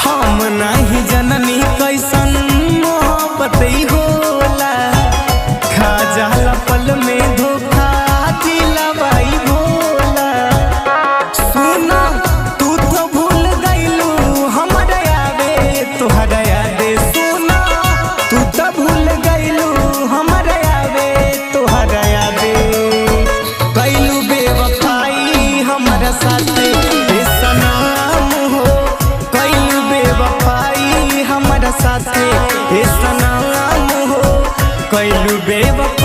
हम नहीं जननी कैसन मोहब्बत होला, खा जाला पल में धोखा दिलवाई भोला। सुना तू तो भूल गइलू हमरा आवे तोहरा यादे, सुना तू तो भूल गइलू हमरा आवे तोहरा यादे। कैलू बेवफाई हमरा साथे सनम हो, कैलू बेवफाई हमरा साथे सनम हो, कैलू बेवफाई।